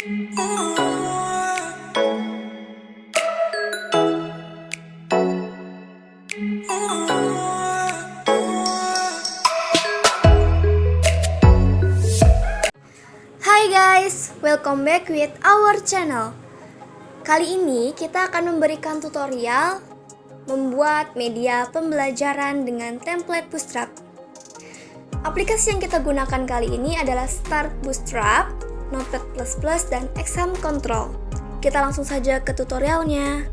Hai guys, welcome back with our channel. Kali ini kita akan memberikan tutorial membuat media pembelajaran dengan template Bootstrap. Aplikasi yang kita gunakan kali ini adalah Start Bootstrap, Notepad++, dan Exam Control. Kita langsung saja ke tutorialnya.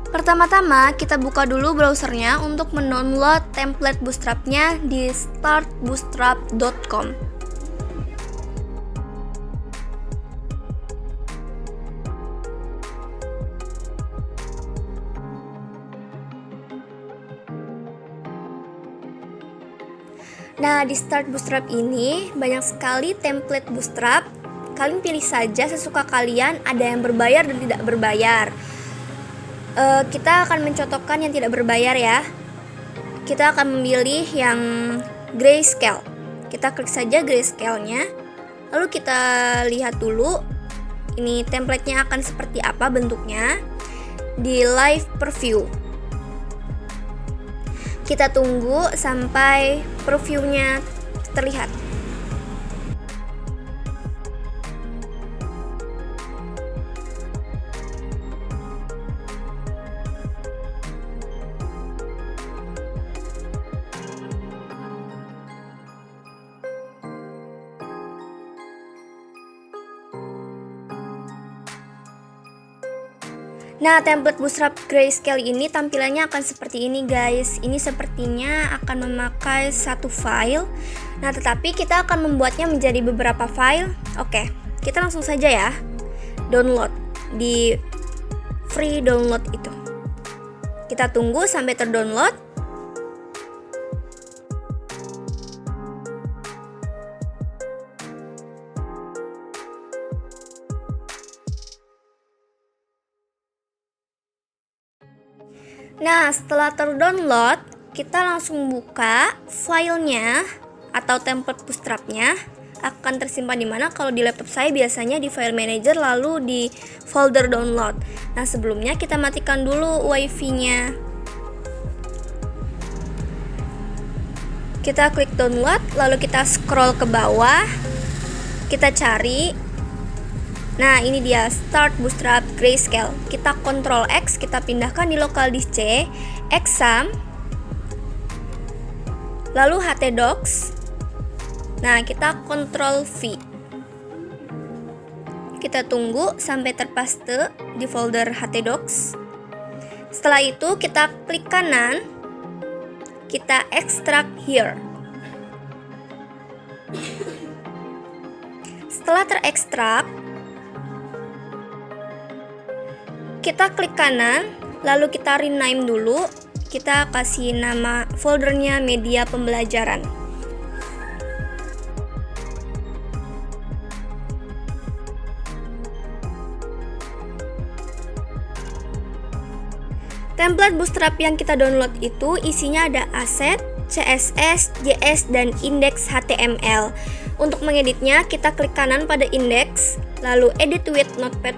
Pertama-tama kita buka dulu browsernya untuk mendownload template Bootstrapnya di startbootstrap.com. Nah, di Start Bootstrap ini banyak sekali template Bootstrap. Kalian pilih saja sesuka kalian, ada yang berbayar dan tidak berbayar. Kita akan mencontohkan yang tidak berbayar ya. Kita akan memilih yang grayscale. Kita klik saja grayscale-nya. Lalu kita lihat dulu ini template-nya akan seperti apa bentuknya di live preview. Kita tunggu sampai previewnya terlihat. Nah, template Bootstrap grayscale ini tampilannya akan seperti ini guys. Ini sepertinya akan memakai satu file. Nah, tetapi kita akan membuatnya menjadi beberapa file. Oke, kita langsung saja ya. Download di free download itu. Kita tunggu sampai terdownload. Nah, setelah terdownload, kita langsung buka filenya atau template Bootstrapnya. Akan tersimpan di mana? Kalau di laptop saya biasanya di file manager lalu di folder download. Nah, sebelumnya kita matikan dulu wifi-nya. Kita klik download, lalu kita scroll ke bawah. Kita cari. Nah, ini dia Start Bootstrap Grayscale. Kita Ctrl X, kita pindahkan di local disk C, Exam, lalu htdocs. Nah, kita Ctrl V. Kita tunggu sampai terpaste di folder htdocs. Setelah itu kita klik kanan, kita extract here. Setelah terekstrak, kita klik kanan, lalu kita rename dulu. Kita kasih nama foldernya media pembelajaran. Template Bootstrap yang kita download itu isinya ada asset, CSS, JS, dan index HTML. Untuk mengeditnya, kita klik kanan pada index, lalu edit with Notepad++.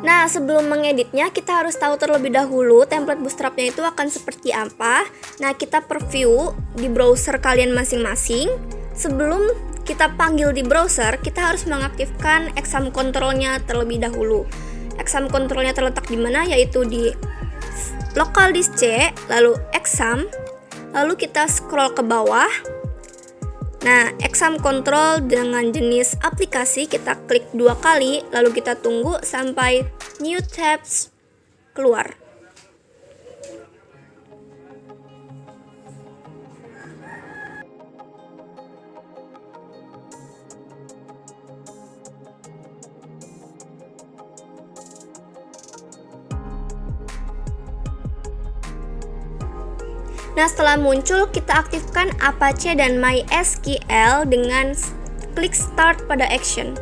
Nah, sebelum mengeditnya kita harus tahu terlebih dahulu template Bootstrapnya itu akan seperti apa. Nah, kita preview di browser kalian masing-masing. Sebelum kita panggil di browser, kita harus mengaktifkan exam control-nya terlebih dahulu. Exam control-nya terletak di mana? Yaitu di local disk C, lalu exam, lalu kita scroll ke bawah. Nah, exam control dengan jenis aplikasi kita klik 2 kali, lalu kita tunggu sampai new tabs keluar. Nah, setelah muncul, kita aktifkan Apache dan MySQL dengan klik Start pada Action.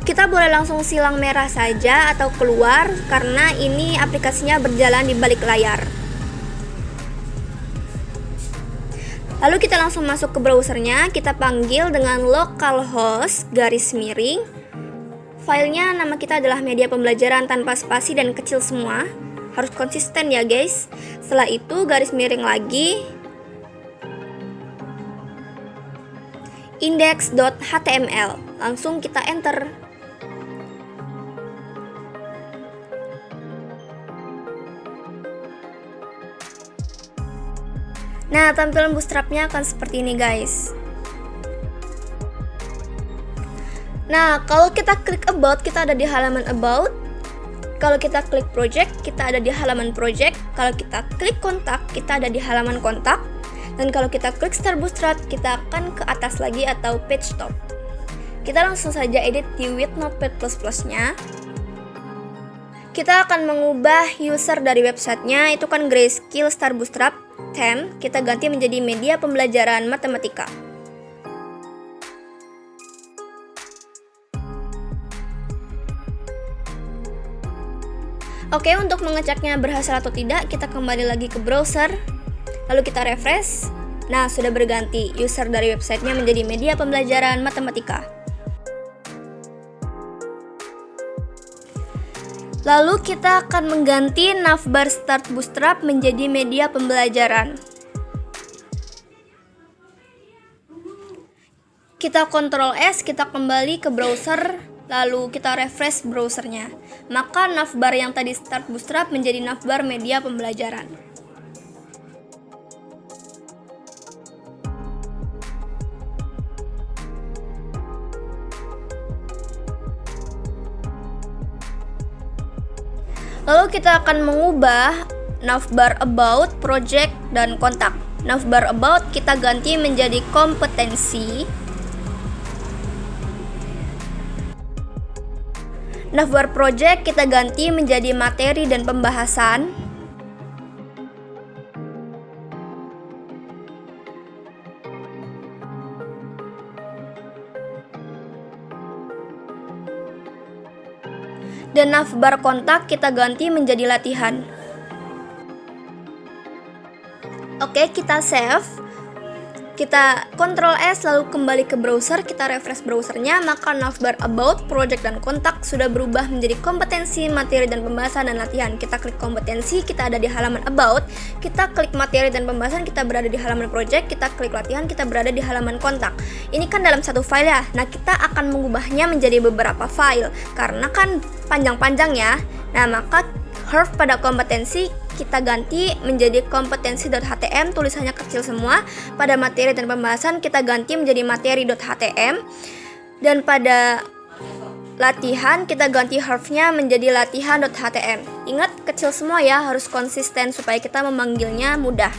Kita boleh langsung silang merah saja atau keluar karena ini aplikasinya berjalan di balik layar. Lalu kita langsung masuk ke browsernya, kita panggil dengan localhost garis miring. Filenya nama kita adalah media pembelajaran tanpa spasi dan kecil semua. Harus konsisten ya guys. Setelah itu garis miring lagi index.html. Langsung kita enter. Nah, tampilan Bootstrap-nya akan seperti ini guys. Nah, kalau kita klik about, kita ada di halaman about. Kalau kita klik project, kita ada di halaman project. Kalau kita klik kontak, kita ada di halaman kontak. Dan kalau kita klik start Bootstrap, kita akan ke atas lagi atau page top. Kita langsung saja edit di with Notepad++ nya. Kita akan mengubah user dari websitenya, itu kan Grayscale Start Bootstrap theme, kita ganti menjadi media pembelajaran matematika. Oke, untuk mengeceknya berhasil atau tidak, kita kembali lagi ke browser, lalu kita refresh. Nah, sudah berganti user dari websitenya menjadi media pembelajaran matematika. Lalu kita akan mengganti navbar Start Bootstrap menjadi media pembelajaran. Kita Ctrl S, kita kembali ke browser, lalu kita refresh browsernya. Maka navbar yang tadi Start Bootstrap menjadi navbar media pembelajaran. Lalu kita akan mengubah navbar about, project, dan kontak. Navbar about kita ganti menjadi kompetensi. Navbar project kita ganti menjadi materi dan pembahasan. Dan navbar kontak kita ganti menjadi latihan. Oke, kita save. Kita Ctrl S lalu kembali ke browser, kita refresh browsernya, maka navbar about, project, dan kontak sudah berubah menjadi kompetensi, materi, dan pembahasan dan latihan. Kita klik kompetensi, kita ada di halaman about. Kita klik materi dan pembahasan, kita berada di halaman project. Kita klik latihan, kita berada di halaman kontak. Ini kan dalam satu file ya. Nah, kita akan mengubahnya menjadi beberapa file karena kan panjang-panjang ya. Nah, maka huruf pada kompetensi kita ganti menjadi kompetensi.htm, tulisannya kecil semua. Pada materi dan pembahasan kita ganti menjadi materi.htm. Dan pada latihan kita ganti hurufnya menjadi latihan.htm. Ingat, kecil semua ya, harus konsisten supaya kita memanggilnya mudah.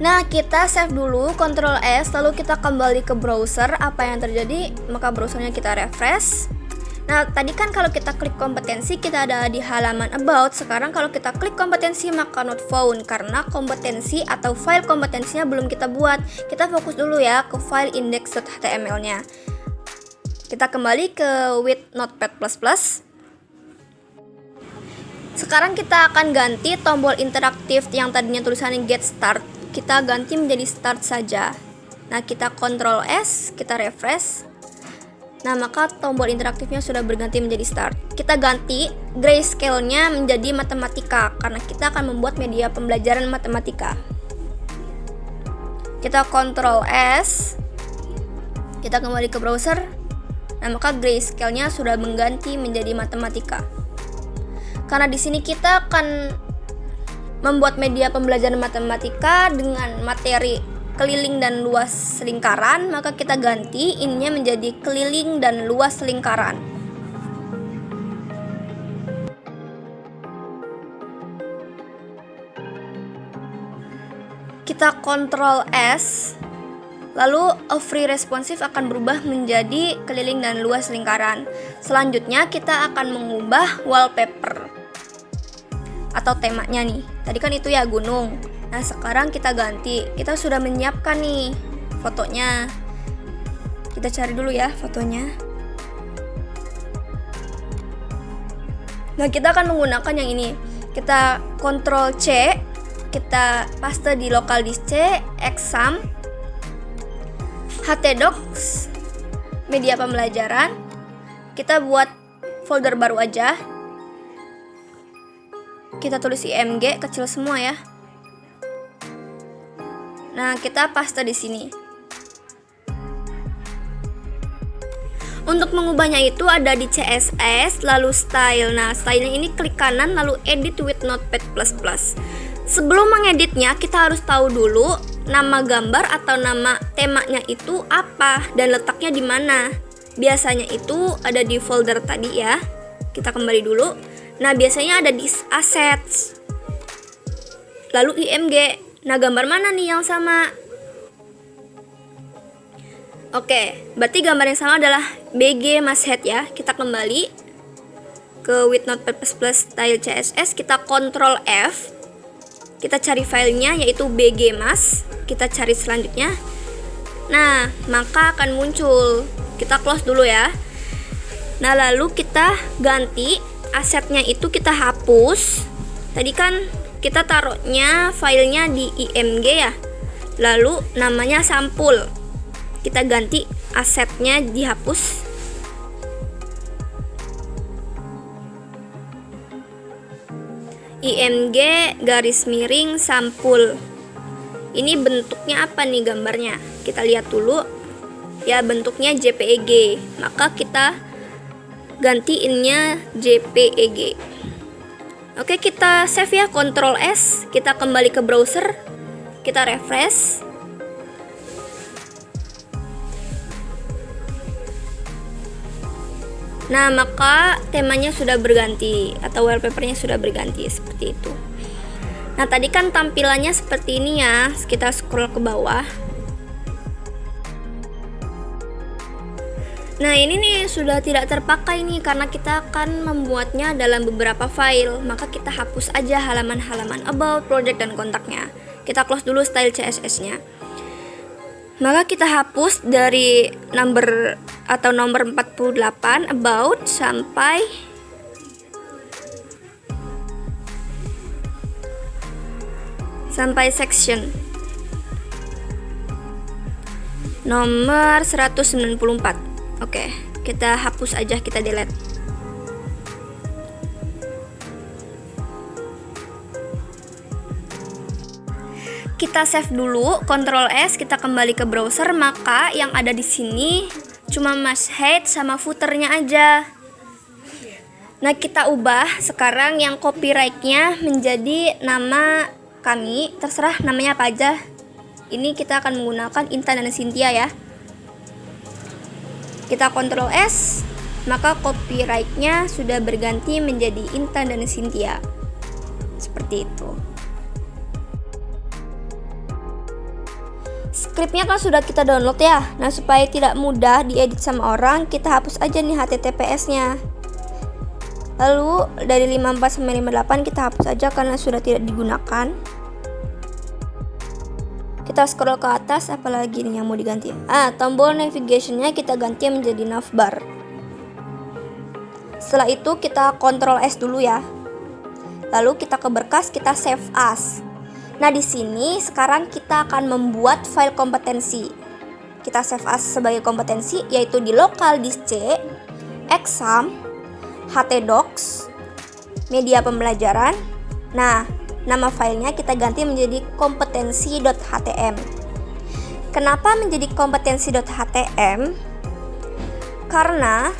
Nah, kita save dulu, Ctrl S, lalu kita kembali ke browser. Apa yang terjadi? Maka browsernya kita refresh. Nah, tadi kan kalau kita klik kompetensi kita ada di halaman about. Sekarang kalau kita klik kompetensi maka not found karena kompetensi atau file kompetensinya belum kita buat. Kita fokus dulu ya ke file index.html-nya. Kita kembali ke with Notepad++. Sekarang kita akan ganti tombol interaktif yang tadinya tulisannya get start. Kita ganti menjadi start saja. Nah, kita Ctrl S, kita refresh. Nah, maka tombol interaktifnya sudah berganti menjadi start. Kita ganti grayscale-nya menjadi matematika karena kita akan membuat media pembelajaran matematika. Kita Ctrl S. Kita kembali ke browser. Nah, maka grayscale-nya sudah mengganti menjadi matematika. Karena di sini kita akan membuat media pembelajaran matematika dengan materi keliling dan luas lingkaran, maka kita ganti ininya menjadi keliling dan luas lingkaran. Kita Ctrl S, lalu a free responsive akan berubah menjadi keliling dan luas lingkaran. Selanjutnya kita akan mengubah wallpaper atau temanya nih. Tadi kan itu ya gunung. Nah, sekarang kita ganti. Kita sudah menyiapkan nih fotonya. Kita cari dulu ya fotonya. Nah, kita akan menggunakan yang ini. Kita Ctrl C, kita paste di local disk C, exam, htdocs, media pembelajaran. Kita buat folder baru aja. Kita tulis img kecil semua ya. Nah, kita paste di sini. Untuk mengubahnya itu ada di CSS, lalu style. Nah, stylenya ini klik kanan lalu edit with notepad++. Sebelum mengeditnya, kita harus tahu dulu nama gambar atau nama temanya itu apa dan letaknya di mana. Biasanya itu ada di folder tadi ya. Kita kembali dulu. Nah, biasanya ada di assets. Lalu img. Nah, gambar mana nih yang sama? Oke, berarti gambar yang sama adalah BG masthead ya. Kita kembali ke with notepad++ style CSS, kita Ctrl F. Kita cari filenya yaitu BG mas. Kita cari selanjutnya. Nah, maka akan muncul. Kita close dulu ya. Nah, lalu kita ganti asetnya itu kita hapus. Tadi kan kita taruhnya filenya di img ya. Lalu namanya sampul. Kita ganti asetnya dihapus. img garis miring sampul. Ini bentuknya apa nih gambarnya? Kita lihat dulu. Ya, bentuknya JPEG. Maka kita gantiinnya JPEG. Oke, kita save ya, Ctrl S. Kita kembali ke browser. Kita refresh. Nah, maka temanya sudah berganti atau wallpapernya sudah berganti seperti itu. Nah, tadi kan tampilannya seperti ini ya. Kita scroll ke bawah. Nah, ini nih sudah tidak terpakai nih karena kita akan membuatnya dalam beberapa file. Maka kita hapus aja halaman-halaman about, project, dan kontaknya. Kita close dulu style CSS-nya. Maka kita hapus dari nomor 48 about sampai section nomor 194. Oke, kita hapus aja, kita delete. Kita save dulu, Ctrl S, kita kembali ke browser. Maka yang ada di sini cuma masthead sama footernya aja. Nah, kita ubah sekarang yang copyright-nya menjadi nama kami, terserah namanya apa aja. Ini kita akan menggunakan Intan dan Cynthia ya. Kita Ctrl S, maka copyright-nya sudah berganti menjadi Intan dan Cynthia. Seperti itu. Scriptnya kan sudah kita download ya. Nah, supaya tidak mudah diedit sama orang, kita hapus aja nih HTTPS-nya. Lalu dari 54 sampai 58 kita hapus aja karena sudah tidak digunakan. Kita scroll ke atas, apalagi nih yang mau diganti. Tombol navigation-nya kita ganti menjadi navbar. Setelah itu kita Ctrl S dulu ya. Lalu kita ke berkas, kita save as. Nah, di sini sekarang kita akan membuat file kompetensi. Kita save as sebagai kompetensi yaitu di local disk C, exam, htdocs, media pembelajaran. Nah, nama filenya kita ganti menjadi kompetensi.htm. Kenapa menjadi kompetensi.htm? Karena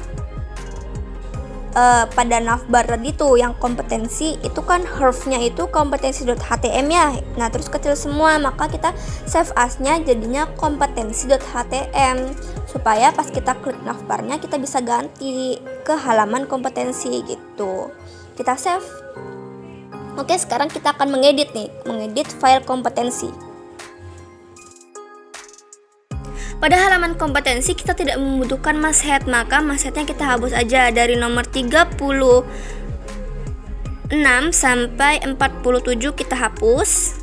pada navbar tadi tuh yang kompetensi itu kan hurufnya itu kompetensi.htm ya. Nah, terus kecil semua, maka kita save as-nya jadinya kompetensi.htm supaya pas kita klik navbarnya kita bisa ganti ke halaman kompetensi gitu. Kita save. Oke, sekarang kita akan mengedit file kompetensi. Pada halaman kompetensi kita tidak membutuhkan masthead, maka mastheadnya kita hapus aja dari nomor 36 sampai 47 kita hapus.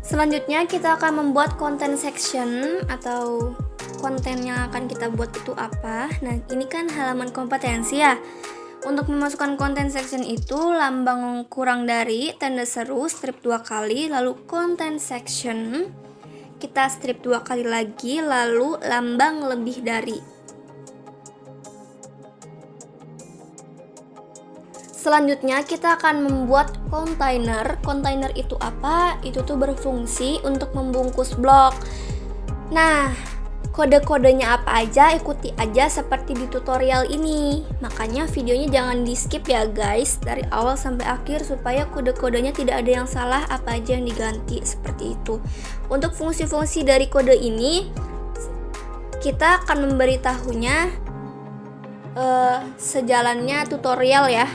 Selanjutnya kita akan membuat content section atau konten yang akan kita buat itu apa. Nah, ini kan halaman kompetensi ya. Untuk memasukkan content section itu, lambang kurang dari, tanda seru, strip 2 kali, lalu content section, kita strip 2 kali lagi, lalu lambang lebih dari. Selanjutnya kita akan membuat kontainer. Kontainer itu apa? Itu tuh berfungsi untuk membungkus blog. Nah, kode-kodenya apa aja, ikuti aja seperti di tutorial ini. Makanya videonya jangan di skip ya guys, dari awal sampai akhir supaya kode-kodenya tidak ada yang salah, apa aja yang diganti, seperti itu. Untuk fungsi-fungsi dari kode ini, kita akan memberitahunya sejalannya tutorial ya.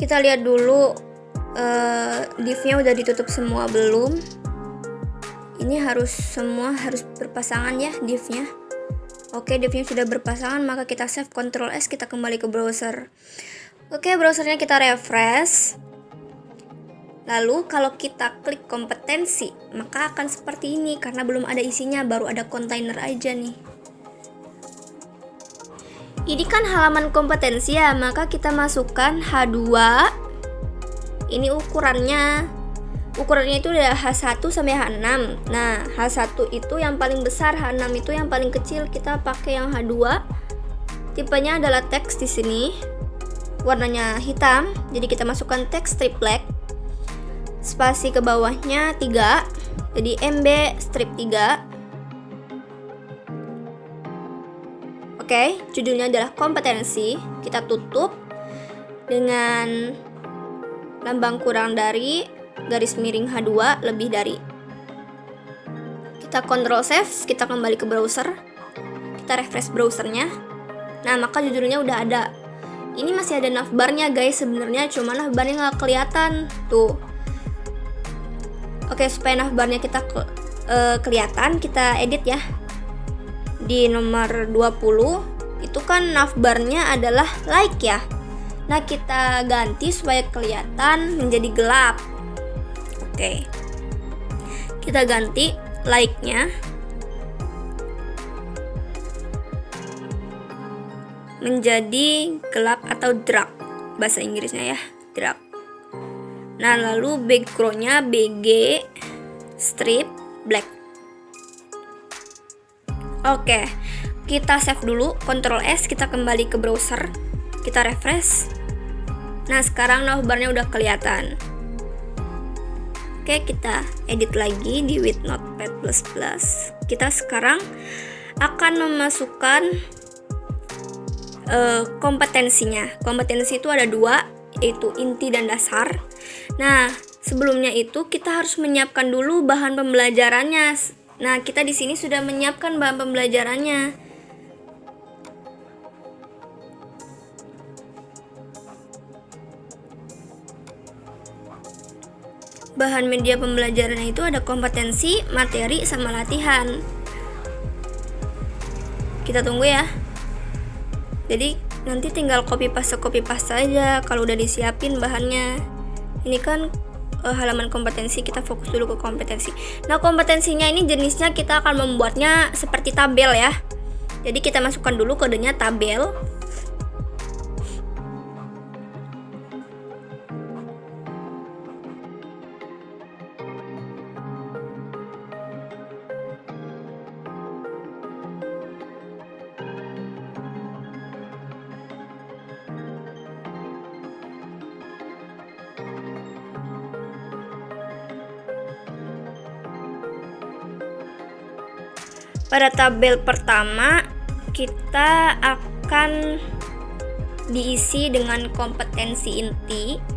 Kita lihat dulu div-nya udah ditutup semua belum. Ini semua harus berpasangan ya div-nya. Oke, div-nya sudah berpasangan, maka kita save, Ctrl S, kita kembali ke browser. Oke, browsernya kita refresh. Lalu kalau kita klik kompetensi, maka akan seperti ini karena belum ada isinya, baru ada kontainer aja nih. Ini kan halaman kompetensi ya, maka kita masukkan H2. Ini ukurannya itu ada H1 sampai H6. Nah, H1 itu yang paling besar, H6 itu yang paling kecil. Kita pakai yang H2. Tipenya adalah teks di sini. Warnanya hitam, jadi kita masukkan teks strip black. Spasi ke bawahnya 3. Jadi MB strip 3. Oke, judulnya adalah kompetensi. Kita tutup dengan lambang kurang dari, garis miring H2 lebih dari. Kita Ctrl save, kita kembali ke browser. Kita refresh browsernya. Nah, maka judulnya udah ada. Ini masih ada navbarnya guys sebenarnya, cuma navbarnya nggak kelihatan tuh. Oke, supaya navbarnya kita kelihatan, kita edit ya. Di nomor 20 itu kan navbarnya adalah like ya. Nah, kita ganti supaya kelihatan menjadi gelap. Oke, kita ganti like-nya menjadi gelap atau dark, bahasa Inggrisnya ya, dark. Nah, lalu background-nya BG strip black. Oke, kita save dulu, Ctrl S, kita kembali ke browser, kita refresh. Nah, sekarang navbarnya udah kelihatan. Oke, kita edit lagi di with Notepad++. Kita sekarang akan memasukkan kompetensinya. Kompetensi itu ada 2, yaitu inti dan dasar. Nah, sebelumnya itu kita harus menyiapkan dulu bahan pembelajarannya. Nah, kita di sini sudah menyiapkan bahan pembelajarannya. Bahan media pembelajarannya itu ada kompetensi, materi, sama latihan. Kita tunggu ya. Jadi nanti tinggal copy paste aja kalau udah disiapin bahannya. Ini kan halaman kompetensi, kita fokus dulu ke kompetensi. Nah, kompetensinya ini jenisnya kita akan membuatnya seperti tabel ya. Jadi kita masukkan dulu kodenya tabel. Pada tabel pertama kita akan diisi dengan kompetensi inti.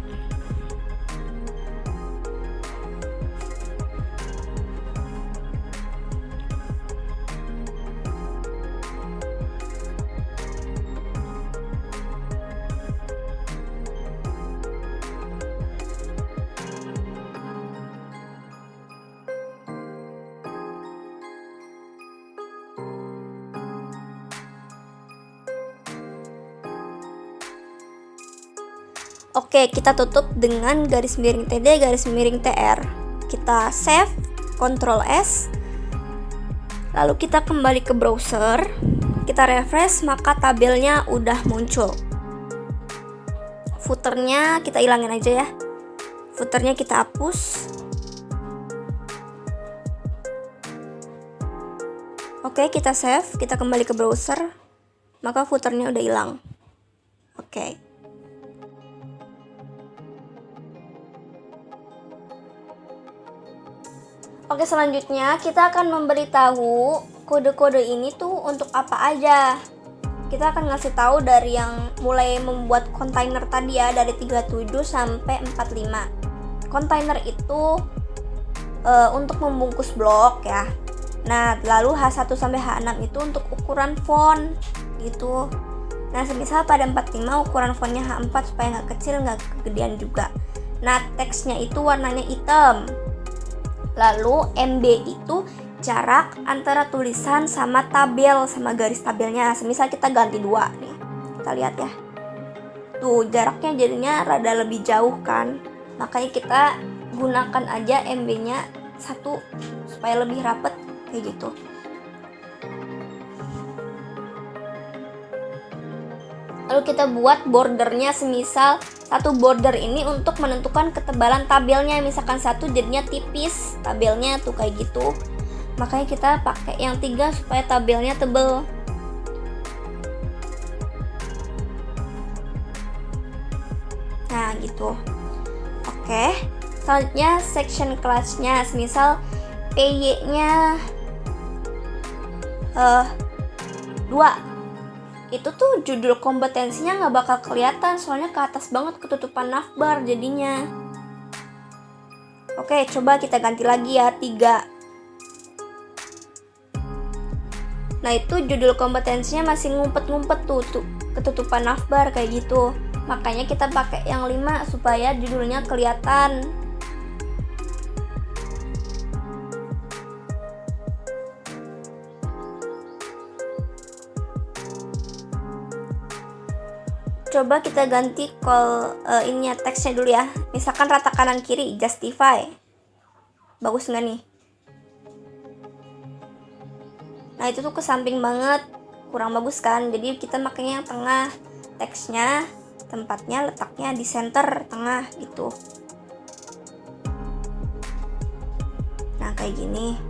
Oke, kita tutup dengan garis miring TD, garis miring TR. Kita save, Ctrl S. Lalu kita kembali ke browser. Kita refresh, maka tabelnya udah muncul. Footernya kita hilangin aja ya. Footernya kita hapus. Oke, kita save, kita kembali ke browser. Maka footernya udah hilang. Oke. Oke, selanjutnya kita akan memberitahu kode-kode ini tuh untuk apa aja. Kita akan ngasih tahu dari yang mulai membuat kontainer tadi ya, dari 37 sampai 45. Kontainer itu untuk membungkus blok ya. Nah, lalu H1 sampai H6 itu untuk ukuran font gitu. Nah, semisal pada 45 ukuran fontnya H4 supaya nggak kecil, nggak kegedean juga. Nah, teksnya itu warnanya hitam. Lalu MB itu jarak antara tulisan sama tabel, sama garis tabelnya. Semisal kita ganti 2 nih, kita lihat ya. Tuh jaraknya jadinya rada lebih jauh kan. Makanya kita gunakan aja MB-nya 1 supaya lebih rapet kayak gitu. Lalu kita buat bordernya, semisal satu border ini untuk menentukan ketebalan tabelnya. Misalkan 1 jadinya tipis tabelnya tuh kayak gitu. Makanya kita pakai yang 3 supaya tabelnya tebel. Nah gitu. Oke, selanjutnya section class-nya, semisal PY-nya 2. Itu tuh judul kompetensinya nggak bakal kelihatan, soalnya ke atas banget ketutupan navbar jadinya. Oke, coba kita ganti lagi ya, 3. Nah, itu judul kompetensinya masih ngumpet-ngumpet tuh ketutupan navbar kayak gitu. Makanya kita pakai yang 5 supaya judulnya kelihatan. Coba kita ganti ininya, teksnya dulu ya. Misalkan rata kanan kiri, justify. Bagus nggak nih? Nah itu tuh ke samping banget, kurang bagus kan. Jadi kita makanya yang tengah. Teksnya, tempatnya, letaknya di center, tengah gitu. Nah kayak gini.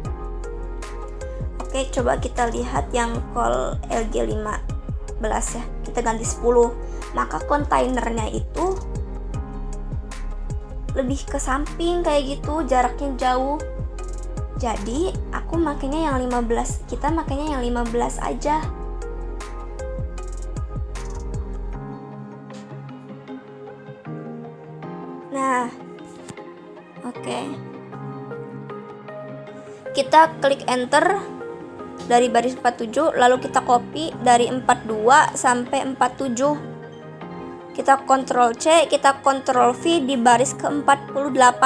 Oke, coba kita lihat yang call LG15 ya. Kita ganti 10. Maka kontainernya itu lebih ke samping kayak gitu, jaraknya jauh. Jadi aku makanya yang 15, kita makanya yang 15 aja. Nah, oke. Kita klik enter dari baris 47, lalu kita copy dari 42 sampai 47. Kita Ctrl C, kita Ctrl V di baris ke-48.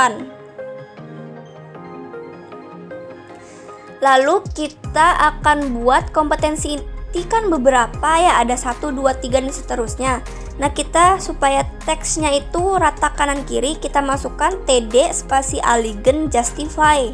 Lalu kita akan buat kompetensi inti kan beberapa ya, ada 1, 2, 3 dan seterusnya. Nah kita supaya teksnya itu rata kanan kiri, kita masukkan TD spasi aligen justify.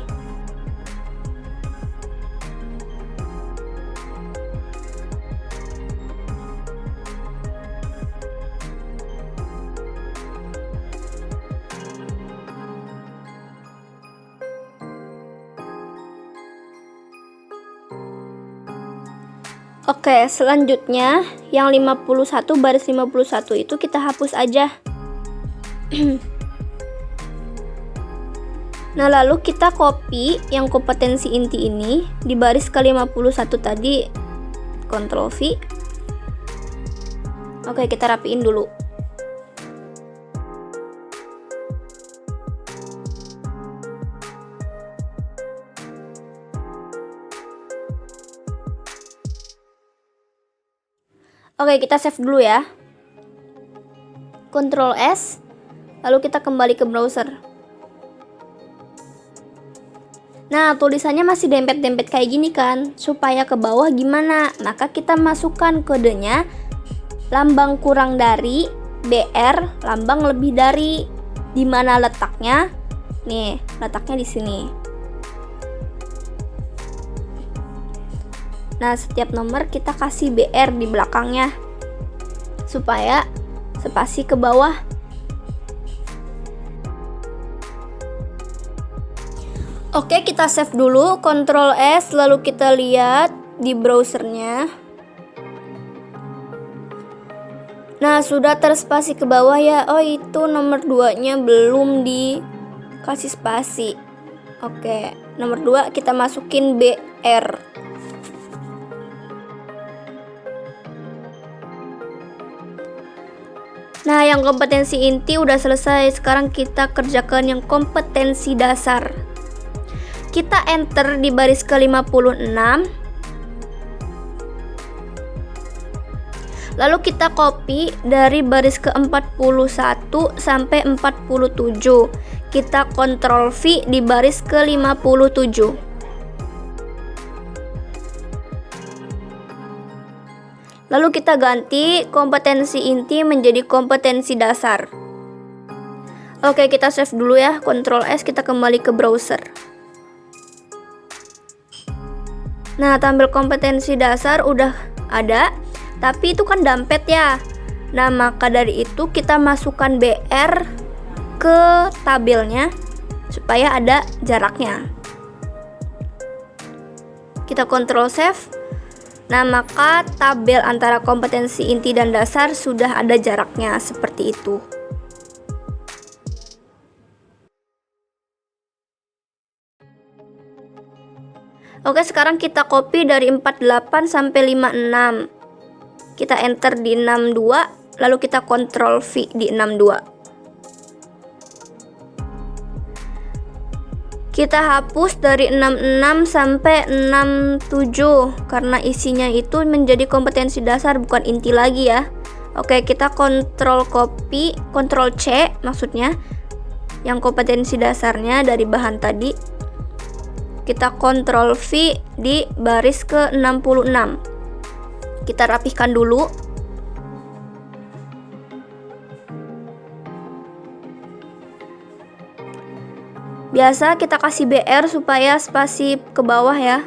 Oke, selanjutnya yang 51 baris 51 itu kita hapus aja. Nah, lalu kita copy yang kompetensi inti ini di baris ke-51 tadi, Ctrl V. Oke, kita rapiin dulu. Oke, kita save dulu ya. Ctrl S, lalu kita kembali ke browser. Nah, tulisannya masih dempet-dempet kayak gini kan. Supaya ke bawah gimana? Maka kita masukkan kodenya lambang kurang dari, BR, lambang lebih dari. Di mana letaknya? Nih, letaknya di sini. Nah, setiap nomor kita kasih BR di belakangnya supaya spasi ke bawah. Oke, kita save dulu, Ctrl S, lalu kita lihat di browsernya. Nah, sudah terspasi ke bawah ya. Oh, itu nomor 2-nya belum dikasih spasi. Oke, nomor 2 kita masukin BR. Nah, yang kompetensi inti udah selesai. Sekarang kita kerjakan yang kompetensi dasar. Kita enter di baris ke-56. Lalu kita copy dari baris ke-41 sampai 47. Kita Ctrl V di baris ke-57. Lalu kita ganti kompetensi inti menjadi kompetensi dasar. Oke, kita save dulu ya, Ctrl S, kita kembali ke browser. Nah, tampil kompetensi dasar udah ada, tapi itu kan dampet ya. Nah, maka dari itu kita masukkan BR ke tabelnya supaya ada jaraknya. Kita Ctrl Save. Nah, maka tabel antara kompetensi inti dan dasar sudah ada jaraknya seperti itu. Oke, sekarang kita copy dari 48 sampai 56. Kita enter di 62, lalu kita Ctrl V di 62. Kita hapus dari 66 sampai 67 karena isinya itu menjadi kompetensi dasar, bukan inti lagi ya. Oke, kita Ctrl copy, Ctrl C maksudnya yang kompetensi dasarnya dari bahan tadi. Kita Ctrl V di baris ke-66. Kita rapihkan dulu. Biasa kita kasih BR supaya spasi ke bawah ya.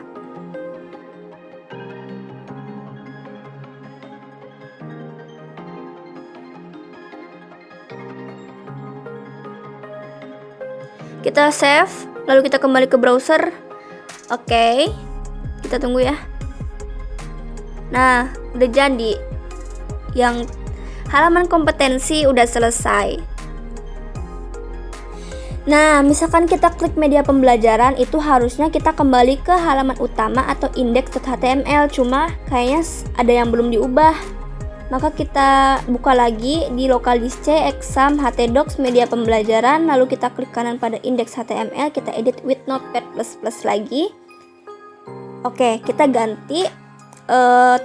Kita save, lalu kita kembali ke browser. Oke, kita tunggu ya. Nah, udah jadi. Yang halaman kompetensi udah selesai. Nah, misalkan kita klik media pembelajaran, itu harusnya kita kembali ke halaman utama atau index.html, cuma kayaknya ada yang belum diubah. Maka kita buka lagi di localdisk C, exam, htdocs, media pembelajaran, lalu kita klik kanan pada index.html, kita edit with notepad++ lagi. Oke, kita ganti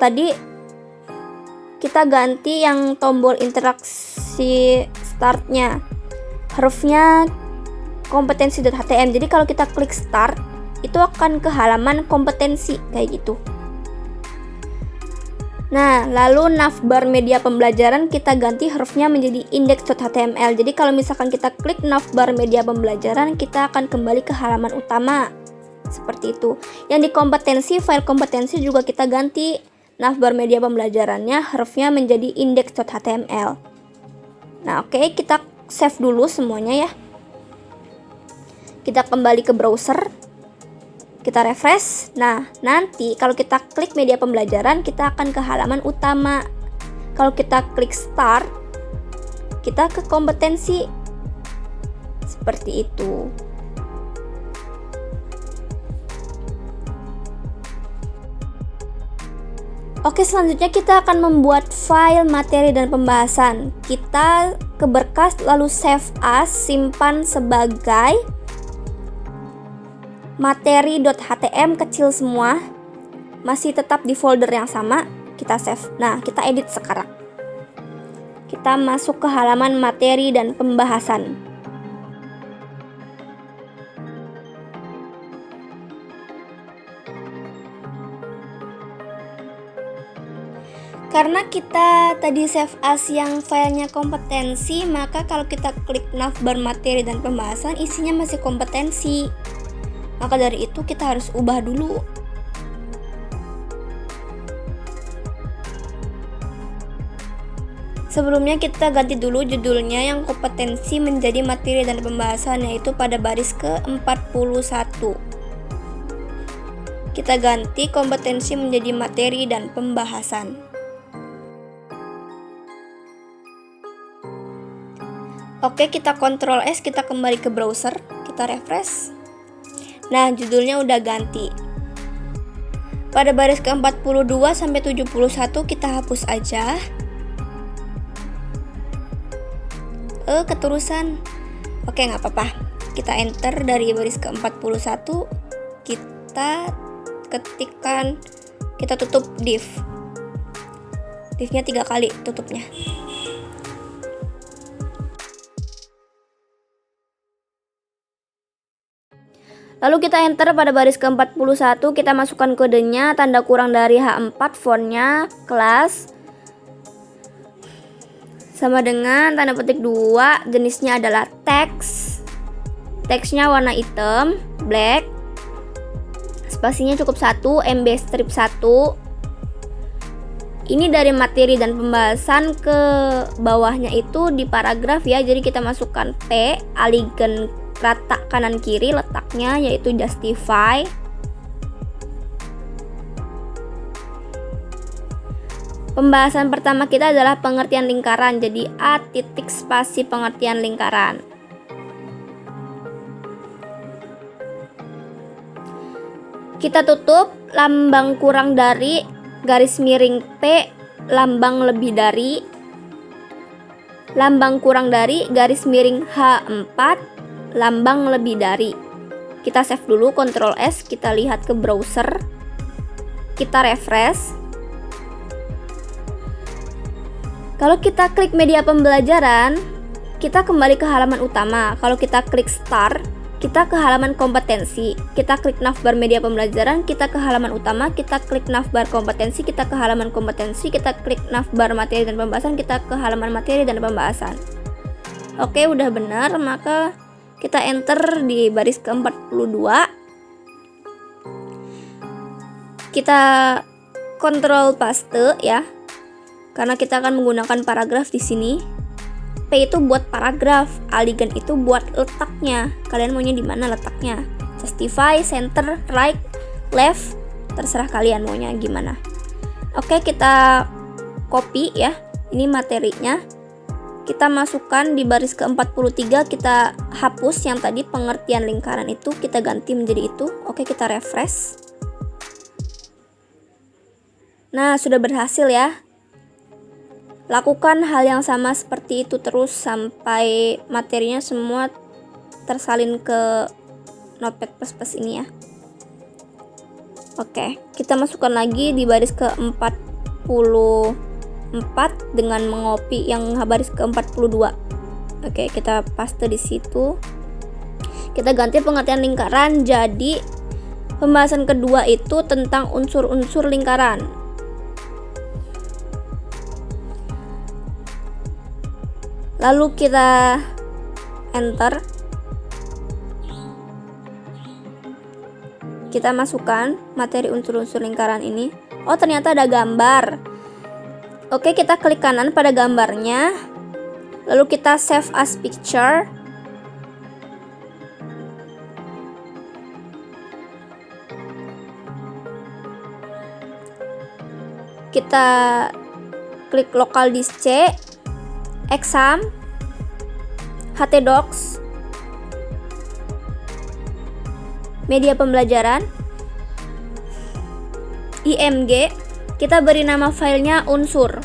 tadi kita ganti yang tombol interaksi startnya, hurufnya kompetensi.htm. Jadi kalau kita klik start, itu akan ke halaman kompetensi kayak gitu. Nah, lalu navbar media pembelajaran kita ganti hurufnya menjadi index.html. Jadi kalau misalkan kita klik navbar media pembelajaran, kita akan kembali ke halaman utama. Seperti itu. Yang di kompetensi, file kompetensi juga kita ganti navbar media pembelajarannya hurufnya menjadi index.html. Nah, oke, kita save dulu semuanya ya. Kita kembali ke browser, kita refresh. Nah, nanti kalau kita klik media pembelajaran, kita akan ke halaman utama. Kalau kita klik start, kita ke kompetensi. Seperti itu. Oke, selanjutnya kita akan membuat file materi dan pembahasan. Kita ke berkas lalu save as, simpan sebagai materi.htm kecil semua. Masih tetap di folder yang sama, kita save. Nah, kita edit sekarang. Kita masuk ke halaman materi dan pembahasan. Karena kita tadi save as yang filenya kompetensi, maka kalau kita klik navbar materi dan pembahasan, isinya masih kompetensi. Maka dari itu kita harus ubah dulu. Sebelumnya kita ganti dulu judulnya yang kompetensi menjadi materi dan pembahasan, yaitu pada baris ke-41. Kita ganti kompetensi menjadi materi dan pembahasan. Oke, kita Ctrl S, kita kembali ke browser, kita refresh. Nah, judulnya udah ganti. Pada baris ke-42 sampai 71 kita hapus aja. Keterusan. Oke, nggak apa-apa. Kita enter dari baris ke-41. Kita ketikkan, kita tutup div. Divnya 3 kali tutupnya. Lalu kita enter pada baris ke-41, kita masukkan kodenya, tanda kurang dari H4, fontnya, kelas, sama dengan tanda petik 2, jenisnya adalah teks, teksnya warna hitam, black, spasinya cukup 1, MB strip 1. Ini dari materi dan pembahasan ke bawahnya itu di paragraf ya, jadi kita masukkan P, aligen rata kanan kiri letaknya yaitu justify. Pembahasan pertama kita adalah pengertian lingkaran, jadi A titik spasi pengertian lingkaran. Kita tutup lambang kurang dari, garis miring P, lambang lebih dari, lambang kurang dari, garis miring H4, lambang lebih dari. Kita save dulu, Ctrl S, kita lihat ke browser, kita refresh. Kalau kita klik media pembelajaran, kita kembali ke halaman utama. Kalau kita klik start, kita ke halaman kompetensi. Kita klik navbar media pembelajaran, kita ke halaman utama. Kita klik navbar kompetensi, kita ke halaman kompetensi. Kita klik navbar materi dan pembahasan, kita ke halaman materi dan pembahasan. Oke, udah benar, maka kita enter di baris ke-42. Kita kontrol paste ya. Karena kita akan menggunakan paragraf di sini. P itu buat paragraf, aligen itu buat letaknya. Kalian maunya di mana letaknya? Justify, center, right, left, terserah kalian maunya gimana. Oke, kita copy ya. Ini materinya. Kita masukkan di baris ke-43, kita hapus yang tadi pengertian lingkaran itu, kita ganti menjadi itu. Oke, kita refresh. Nah, sudah berhasil ya. Lakukan hal yang sama seperti itu terus sampai materinya semua tersalin ke Notepad++ ini ya. Oke, kita masukkan lagi di baris ke-44 dengan mengopi yang baris ke-42. Oke, kita paste di situ. Kita ganti pengertian lingkaran jadi pembahasan kedua itu tentang unsur-unsur lingkaran. Lalu kita enter. Kita masukkan materi unsur-unsur lingkaran ini. Oh, ternyata ada gambar. Oke, kita klik kanan pada gambarnya. Lalu kita save as picture. Kita klik local disk C, exam, htdocs, media pembelajaran, img, Kita beri nama filenya unsur.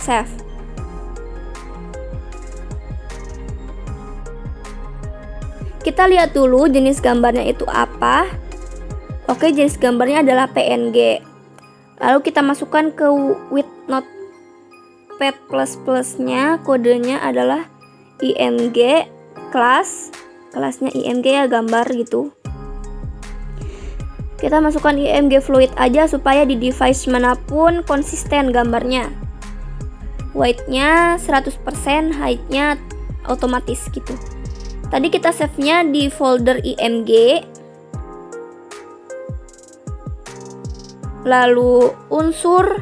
Save. Kita lihat dulu jenis gambarnya itu apa. Oke, jenis gambarnya adalah PNG. Lalu kita masukkan ke with Notepad++ nya, kodenya adalah img kelasnya img ya, gambar gitu. Kita masukkan img fluid aja supaya di device manapun konsisten gambarnya. Width-nya 100%, height-nya otomatis gitu. Tadi kita save-nya di folder img, lalu unsur.png.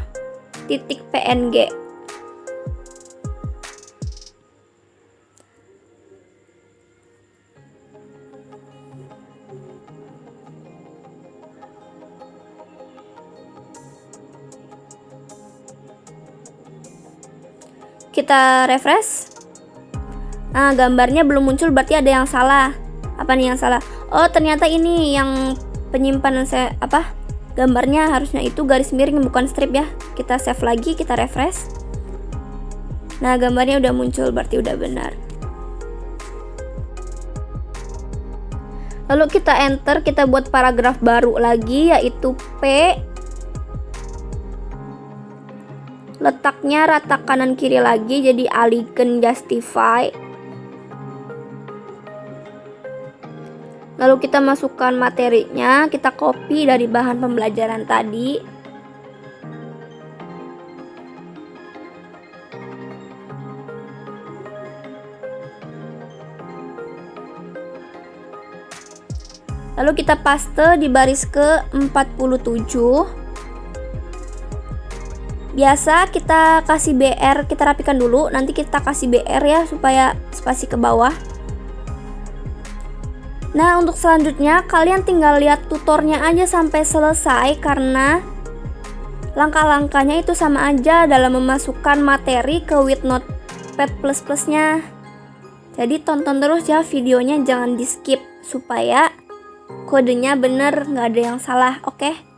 Kita refresh. Nah, gambarnya belum muncul, berarti ada yang salah. Apa nih yang salah? Oh, ternyata ini yang penyimpanan gambarnya harusnya itu garis miring bukan strip ya. Kita save lagi, kita refresh. Nah, gambarnya udah muncul, berarti udah benar. Lalu kita enter, kita buat paragraf baru lagi yaitu P. Letaknya rata kanan kiri lagi, jadi aligned justify. Lalu kita masukkan materinya, kita copy dari bahan pembelajaran tadi. Lalu kita paste di baris ke-47. Biasa kita kasih BR, kita rapikan dulu, nanti kita kasih BR ya supaya spasi ke bawah. Nah, untuk selanjutnya kalian tinggal lihat tutornya aja sampai selesai karena langkah-langkahnya itu sama aja dalam memasukkan materi ke with Notepad++ nya. Jadi tonton terus ya videonya, jangan di skip supaya kodenya bener, nggak ada yang salah, oke?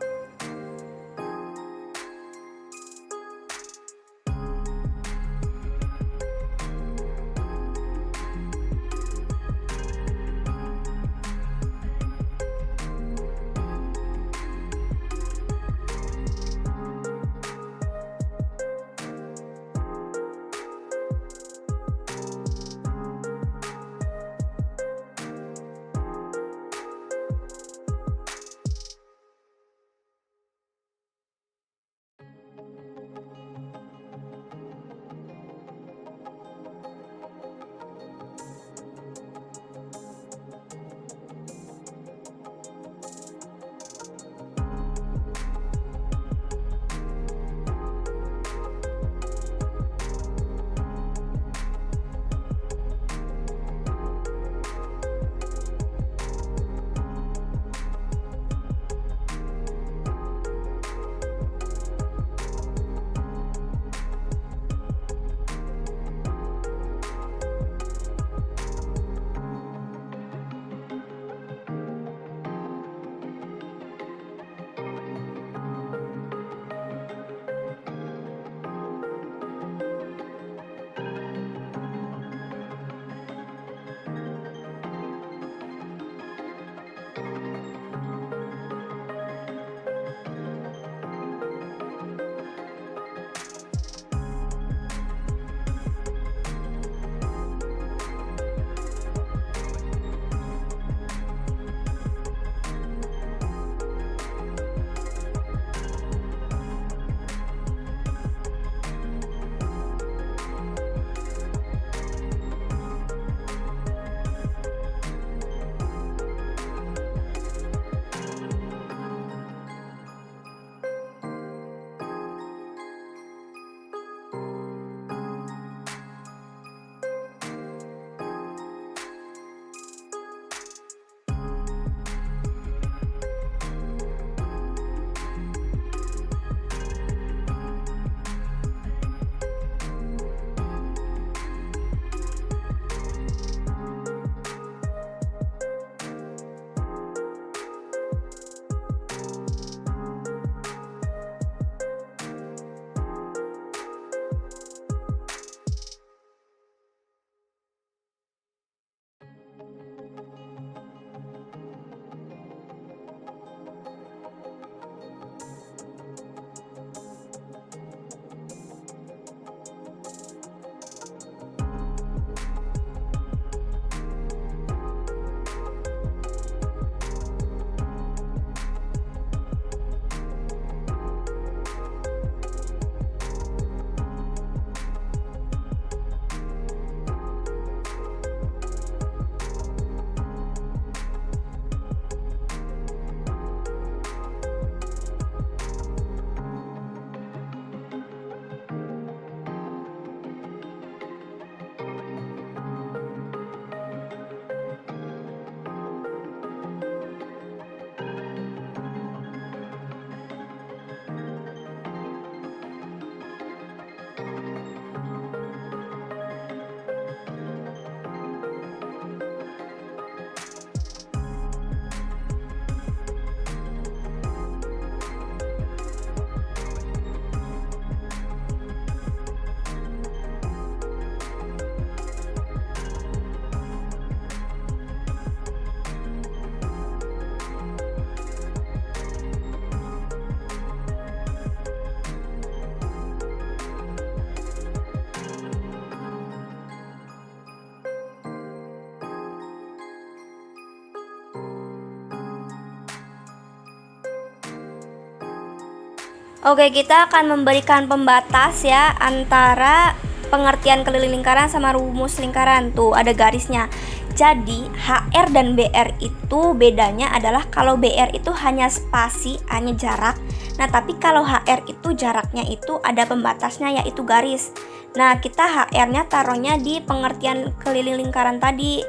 Oke, kita akan memberikan pembatas ya antara pengertian keliling lingkaran sama rumus lingkaran. Tuh, ada garisnya. Jadi, HR dan BR itu bedanya adalah kalau BR itu hanya spasi, hanya jarak. Nah, tapi kalau HR itu jaraknya itu ada pembatasnya yaitu garis. Nah, kita HR-nya taruhnya di pengertian keliling lingkaran tadi.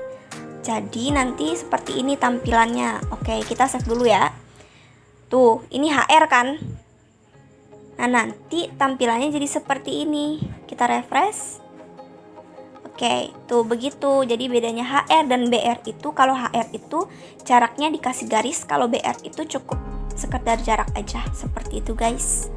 Jadi, nanti seperti ini tampilannya. Oke, kita save dulu ya. Tuh, ini HR kan? Nah, nanti tampilannya jadi seperti ini. Kita refresh. Oke, tuh begitu. Jadi bedanya HR dan BR itu, kalau HR itu jaraknya dikasih garis, kalau BR itu cukup sekedar jarak aja. Seperti itu, guys.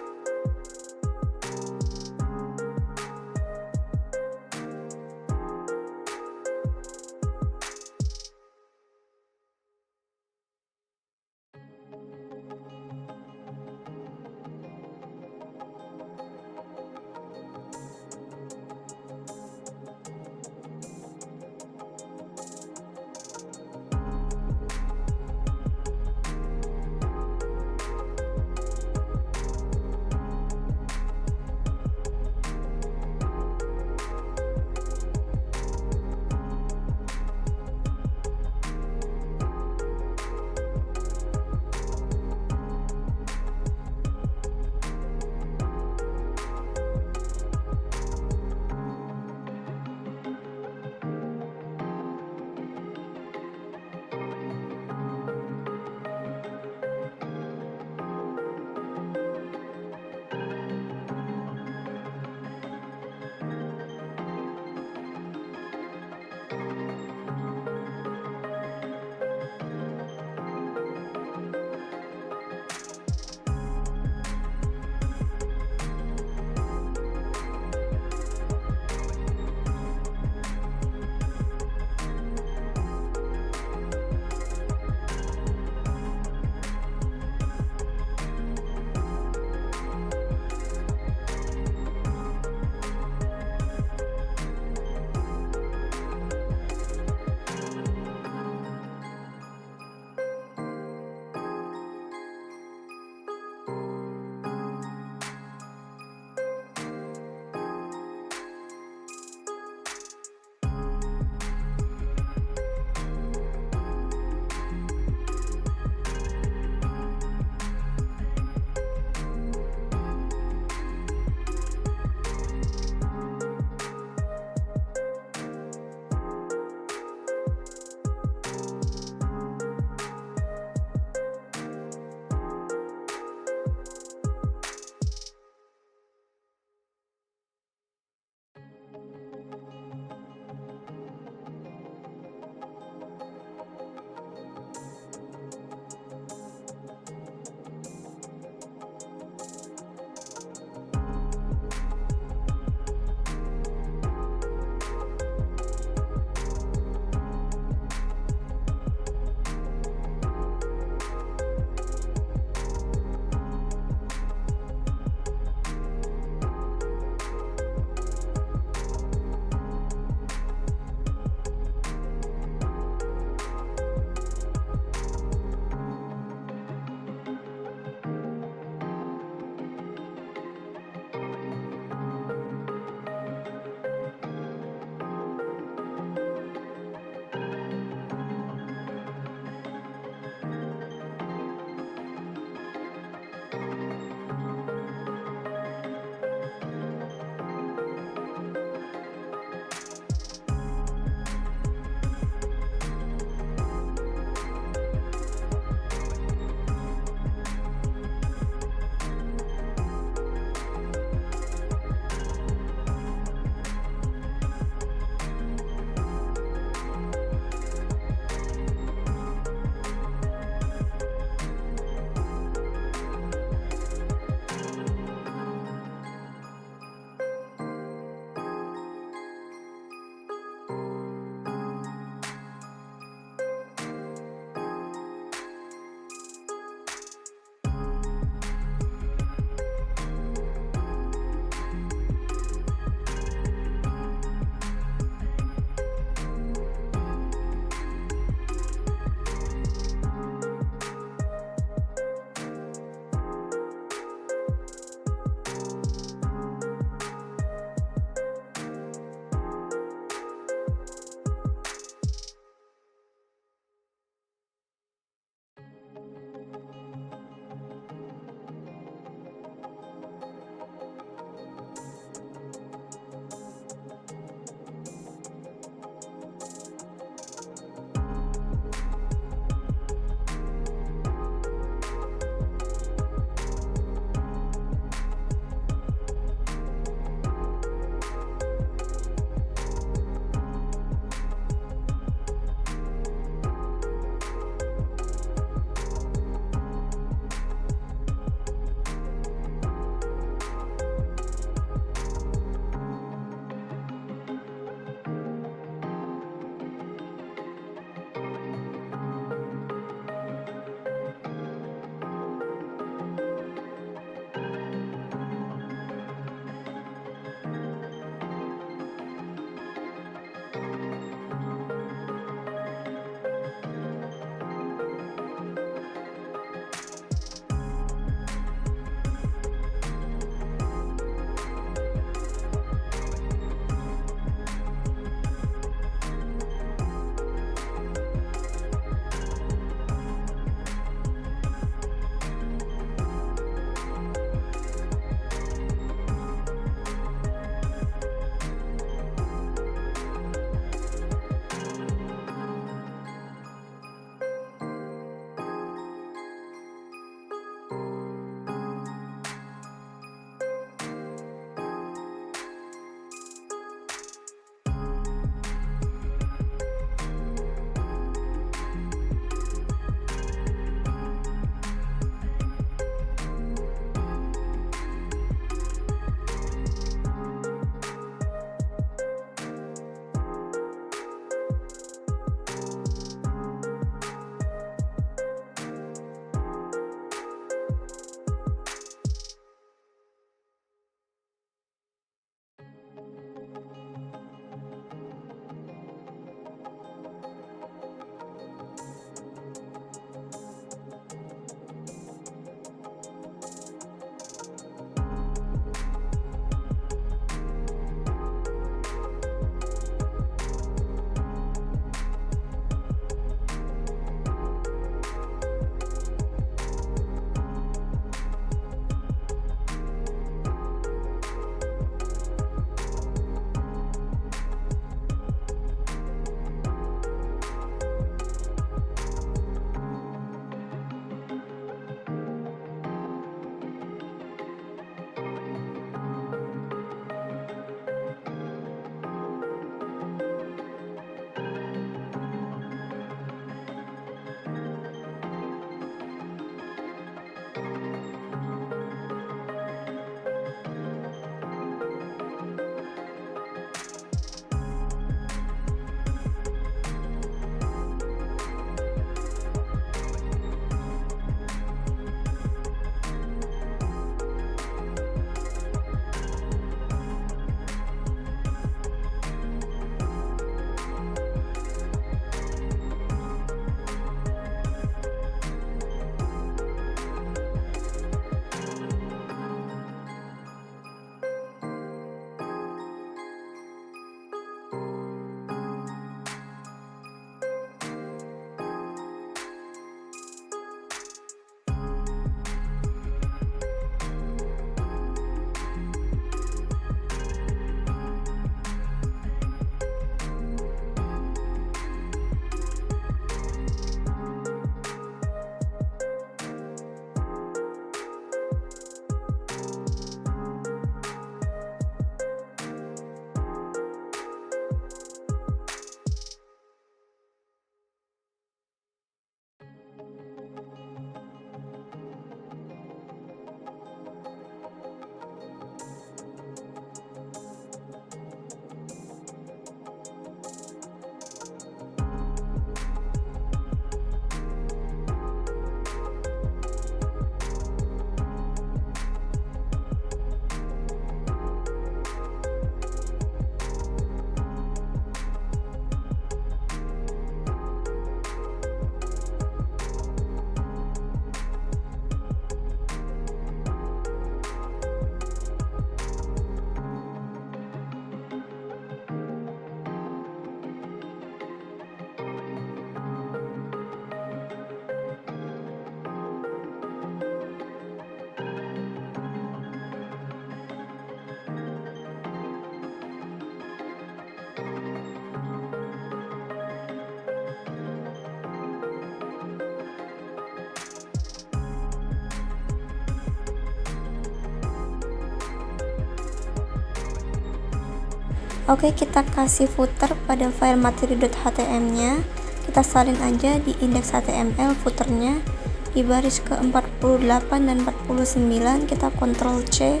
Oke, kita kasih footer pada file materi.htm-nya. Kita salin aja di indeks HTML footernya di baris ke-48 dan 49. Kita Ctrl C.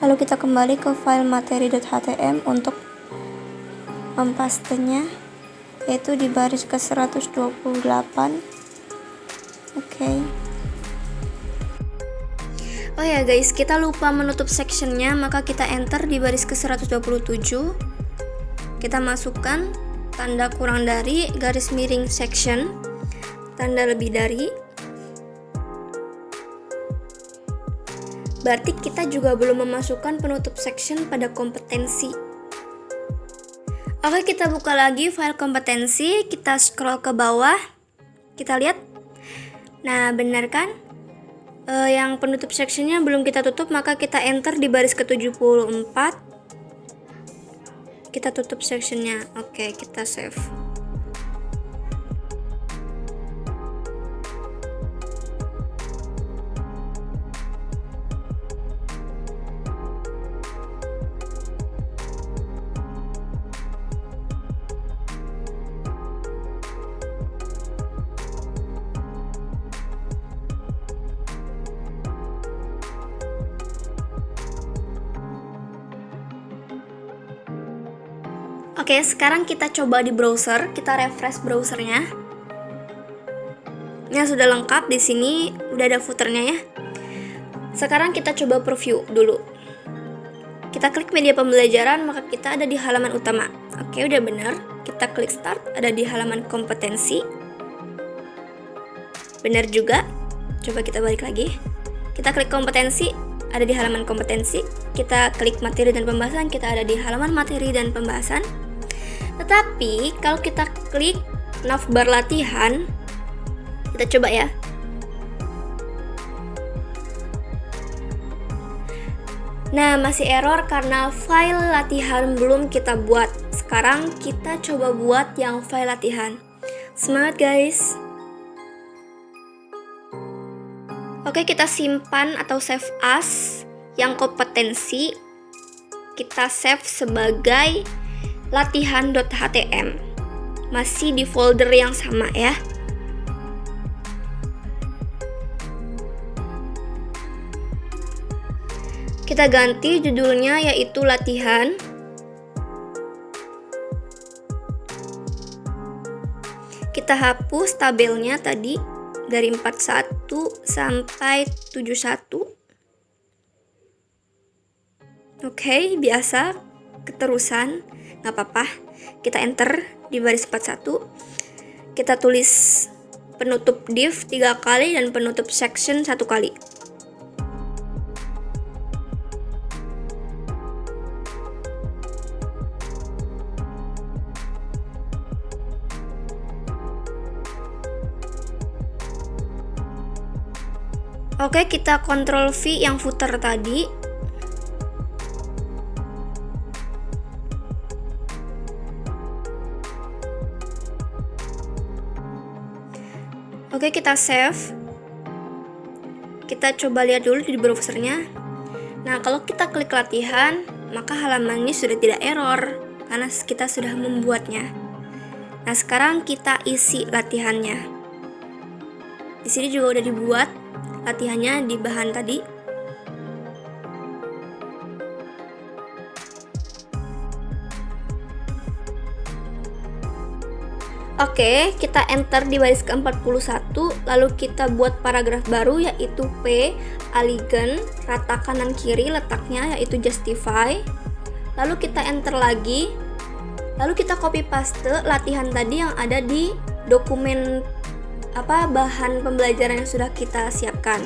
Lalu kita kembali ke file materi.htm untuk mempastenya, yaitu di baris ke-128. Oke. Oh ya guys, kita lupa menutup sectionnya, maka kita enter di baris ke-127. Kita masukkan tanda kurang dari, garis miring section, tanda lebih dari. Berarti kita juga belum memasukkan penutup section pada kompetensi. Oke, kita buka lagi file kompetensi, kita scroll ke bawah, kita lihat. Nah, benar kan? Yang penutup sectionnya belum kita tutup, maka kita enter di baris ke-74. Kita tutup sectionnya. Oke, kita save. Oke, sekarang kita coba di browser, kita refresh browsernya. Ya, sudah lengkap, di sini udah ada footernya ya. Sekarang kita coba preview dulu. Kita klik media pembelajaran, maka kita ada di halaman utama. Oke, udah benar. Kita klik start, ada di halaman kompetensi. Benar juga. Coba kita balik lagi. Kita klik kompetensi, ada di halaman kompetensi. Kita klik materi dan pembahasan, kita ada di halaman materi dan pembahasan. Tetapi kalau kita klik navbar latihan, kita coba ya. Nah, masih error karena file latihan belum kita buat. Sekarang kita coba buat yang file latihan. Semangat guys. Oke, kita simpan atau save as yang kompetensi. Kita save sebagai latihan.htm, masih di folder yang sama ya. Kita ganti judulnya yaitu latihan. Kita hapus tabelnya tadi dari 41 sampai 71. Oke, biasa keterusan. Nggak apa-apa, kita enter di baris 41. Kita tulis penutup div 3 kali dan penutup section 1 kali. Oke, kita Ctrl V yang footer tadi. Oke, kita save. Kita coba lihat dulu di browsernya. Nah, kalau kita klik latihan, maka halamannya sudah tidak error karena kita sudah membuatnya. Nah, sekarang kita isi latihannya. Di sini juga udah dibuat latihannya di bahan tadi. Oke, kita enter di baris ke-41, lalu kita buat paragraf baru yaitu P, aligen, rata kanan kiri letaknya yaitu justify. Lalu kita enter lagi, lalu kita copy paste latihan tadi yang ada di dokumen bahan pembelajaran yang sudah kita siapkan.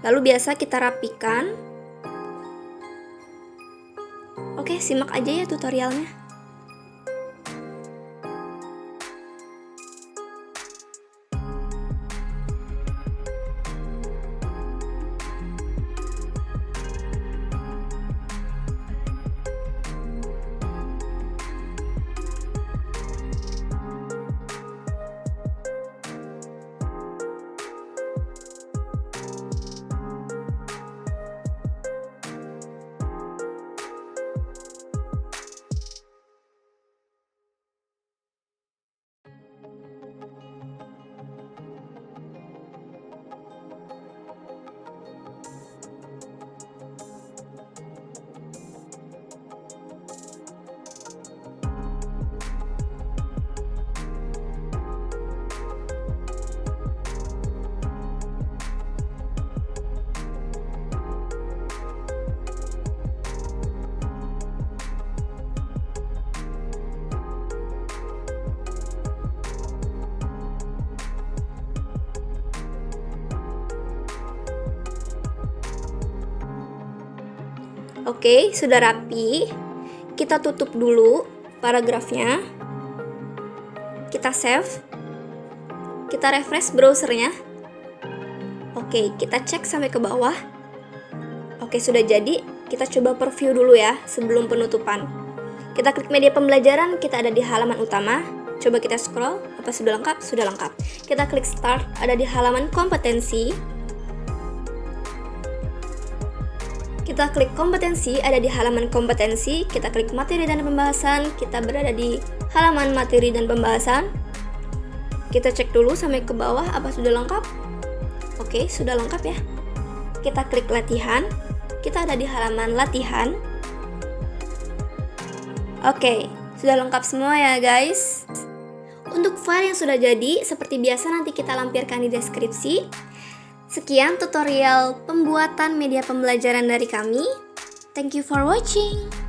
Lalu biasa kita rapikan. Oke, simak aja ya tutorialnya. Oke, sudah rapi. Kita tutup dulu paragrafnya. Kita save. Kita refresh browsernya. Oke, kita cek sampai ke bawah. Oke, sudah jadi. Kita coba preview dulu ya sebelum penutupan. Kita klik media pembelajaran, kita ada di halaman utama. Coba kita scroll, apa sudah lengkap? Sudah lengkap. Kita klik start, ada di halaman kompetensi. Kita klik kompetensi, ada di halaman kompetensi. Kita klik materi dan pembahasan, kita berada di halaman materi dan pembahasan. Kita cek dulu sampai ke bawah, apa sudah lengkap? Oke, sudah lengkap ya. Kita klik latihan, kita ada di halaman latihan. Oke, sudah lengkap semua ya guys. Untuk file yang sudah jadi, seperti biasa nanti kita lampirkan di deskripsi. Sekian tutorial pembuatan media pembelajaran dari kami. Thank you for watching.